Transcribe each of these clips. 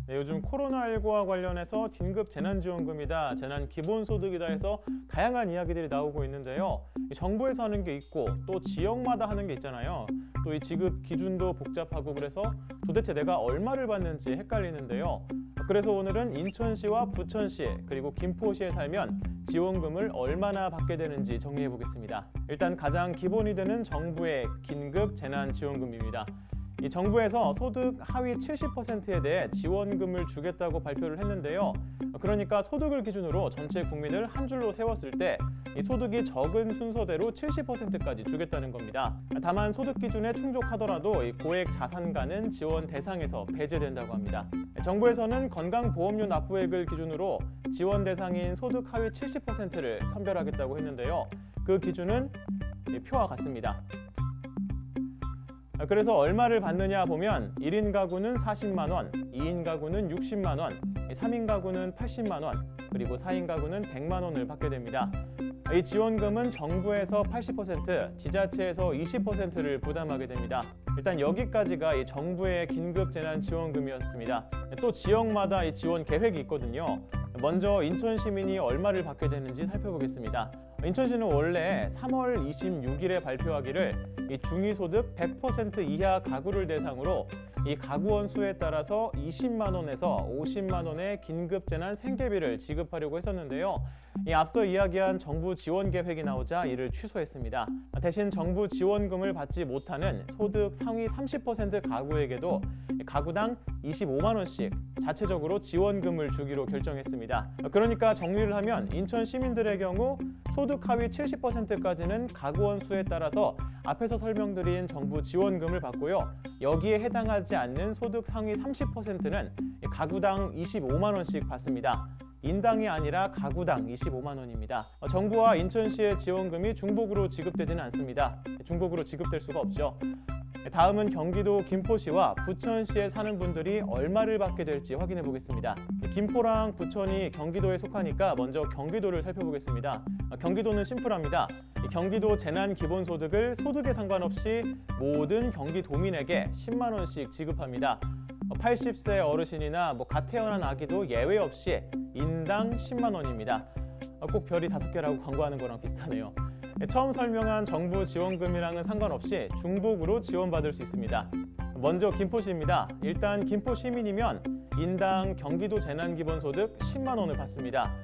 네, 요즘 코로나19와 관련해서 긴급 재난지원금이다, 재난기본소득이다 해서 다양한 이야기들이 나오고 있는데요. 정부에서 하는 게 있고 또 지역마다 하는 게 있잖아요. 또 이 지급 기준도 복잡하고 그래서 도대체 내가 얼마를 받는지 헷갈리는데요. 그래서 오늘은 인천시와 부천시 그리고 김포시에 살면 지원금을 얼마나 받게 되는지 정리해 보겠습니다. 일단 가장 기본이 되는 정부의 긴급 재난지원금입니다. 이 정부에서 소득 하위 70%에 대해 지원금을 주겠다고 발표를 했는데요. 그러니까 소득을 기준으로 전체 국민을 한 줄로 세웠을 때 이 소득이 적은 순서대로 70%까지 주겠다는 겁니다. 다만 소득 기준에 충족하더라도 이 고액 자산가는 지원 대상에서 배제된다고 합니다. 정부에서는 건강보험료 납부액을 기준으로 지원 대상인 소득 하위 70%를 선별하겠다고 했는데요. 그 기준은 표와 같습니다. 그래서 얼마를 받느냐 보면 1인 가구는 40만 원, 2인 가구는 60만 원, 3인 가구는 80만 원, 그리고 4인 가구는 100만 원을 받게 됩니다. 이 지원금은 정부에서 80%, 지자체에서 20%를 부담하게 됩니다. 일단 여기까지가 이 정부의 긴급재난지원금이었습니다. 또 지역마다 이 지원 계획이 있거든요. 먼저 인천 시민이 얼마를 받게 되는지 살펴보겠습니다. 인천시는 원래 3월 26일에 발표하기를 이 중위소득 100% 이하 가구를 대상으로 이 가구원 수에 따라서 20만 원에서 50만 원의 긴급재난 생계비를 지급하려고 했었는데요. 이 앞서 이야기한 정부 지원 계획이 나오자 이를 취소했습니다. 대신 정부 지원금을 받지 못하는 소득 상위 30% 가구에게도 가구당 25만 원씩 자체적으로 지원금을 주기로 결정했습니다. 그러니까 정리를 하면 인천 시민들의 경우 소득 하위 70%까지는 가구원 수에 따라서 앞에서 설명드린 정부 지원금을 받고요. 여기에 해당하지 않는 소득 상위 30%는 가구당 25만 원씩 받습니다. 인당이 아니라 가구당 25만 원입니다. 정부와 인천시의 지원금이 중복으로 지급되지는 않습니다. 중복으로 지급될 수가 없죠. 다음은 경기도 김포시와 부천시에 사는 분들이 얼마를 받게 될지 확인해 보겠습니다. 김포랑 부천이 경기도에 속하니까 먼저 경기도를 살펴보겠습니다. 경기도는 심플합니다. 경기도 재난기본소득을 소득에 상관없이 모든 경기도민에게 10만 원씩 지급합니다. 80세 어르신이나 갓 태어난 아기도 예외 없이 인당 10만 원입니다. 꼭 별이 5개라고 광고하는 거랑 비슷하네요. 처음 설명한 정부 지원금이랑은 상관없이 중복으로 지원받을 수 있습니다. 먼저 김포시입니다. 일단 김포 시민이면 인당 경기도 재난기본소득 10만 원을 받습니다.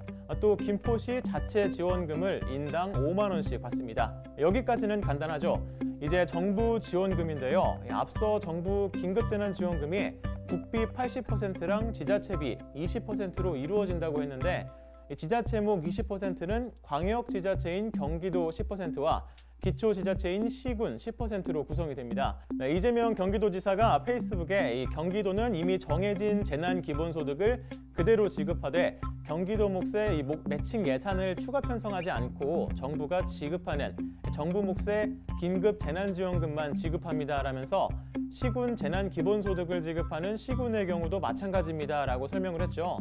또 김포시 자체 지원금을 인당 5만 원씩 받습니다. 여기까지는 간단하죠. 이제 정부 지원금인데요. 앞서 정부 긴급재난지원금이 국비 80%랑 지자체비 20%로 이루어진다고 했는데 지자체목 20%는 광역지자체인 경기도 10%와 기초지자체인 시군 10%로 구성이 됩니다. 이재명 경기도지사가 페이스북에 이 경기도는 이미 정해진 재난기본소득을 그대로 지급하되 경기도 몫의 매칭 예산을 추가 편성하지 않고 정부가 지급하는 정부 몫의 긴급 재난지원금만 지급합니다 라면서 시군 재난기본소득을 지급하는 시군의 경우도 마찬가지입니다 라고 설명을 했죠.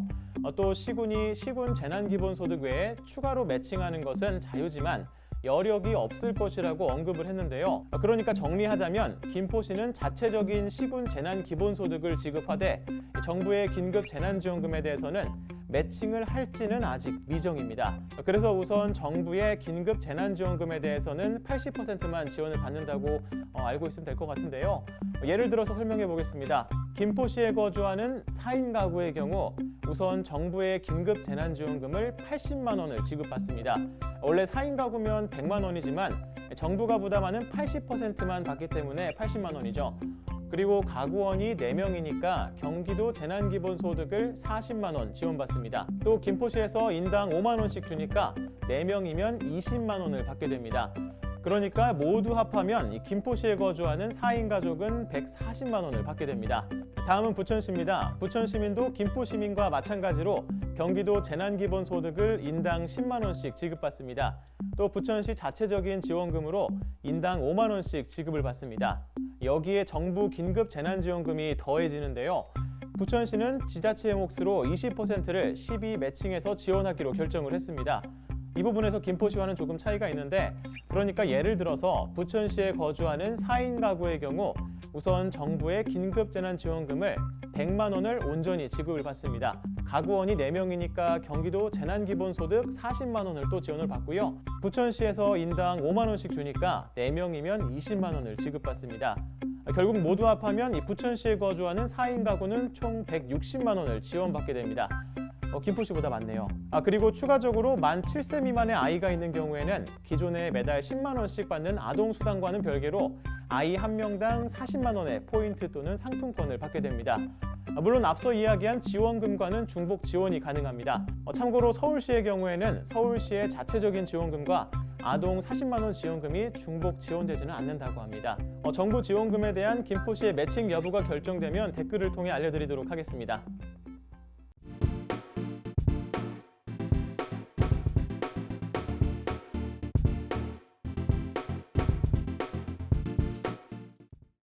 또 시군이 시군 재난기본소득 외에 추가로 매칭하는 것은 자유지만 여력이 없을 것이라고 언급을 했는데요. 그러니까 정리하자면 김포시는 자체적인 시군 재난기본소득을 지급하되 정부의 긴급재난지원금에 대해서는 매칭을 할지는 아직 미정입니다. 그래서 우선 정부의 긴급재난지원금에 대해서는 80%만 지원을 받는다고 알고 있으면 될 것 같은데요. 예를 들어서 설명해 보겠습니다. 김포시에 거주하는 4인 가구의 경우 우선 정부의 긴급재난지원금을 80만 원을 지급받습니다. 원래 4인 가구면 100만 원이지만 정부가 부담하는 80%만 받기 때문에 80만 원이죠. 그리고 가구원이 4명이니까 경기도 재난기본소득을 40만 원 지원받습니다. 또 김포시에서 인당 5만 원씩 주니까 4명이면 20만 원을 받게 됩니다. 그러니까 모두 합하면 이 김포시에 거주하는 4인 가족은 140만 원을 받게 됩니다. 다음은 부천시입니다. 부천시민도 김포시민과 마찬가지로 경기도 재난기본소득을 인당 10만 원씩 지급받습니다. 또 부천시 자체적인 지원금으로 인당 5만 원씩 지급을 받습니다. 여기에 정부 긴급재난지원금이 더해지는데요. 부천시는 지자체의 몫으로 20%를 12 매칭해서 지원하기로 결정을 했습니다. 이 부분에서 김포시와는 조금 차이가 있는데 그러니까 예를 들어서 부천시에 거주하는 4인 가구의 경우 우선 정부의 긴급재난지원금을 100만 원을 온전히 지급을 받습니다. 가구원이 4명이니까 경기도 재난기본소득 40만 원을 또 지원을 받고요. 부천시에서 인당 5만 원씩 주니까 4명이면 20만 원을 지급받습니다. 결국 모두 합하면 이 부천시에 거주하는 4인 가구는 총 160만 원을 지원받게 됩니다. 김포시보다 많네요. 그리고 추가적으로 만 7세 미만의 아이가 있는 경우에는 기존에 매달 10만 원씩 받는 아동수당과는 별개로 아이 한 명당 40만 원의 포인트 또는 상품권을 받게 됩니다. 물론 앞서 이야기한 지원금과는 중복 지원이 가능합니다. 참고로 서울시의 경우에는 서울시의 자체적인 지원금과 아동 40만 원 지원금이 중복 지원되지는 않는다고 합니다. 정부 지원금에 대한 김포시의 매칭 여부가 결정되면 댓글을 통해 알려드리도록 하겠습니다.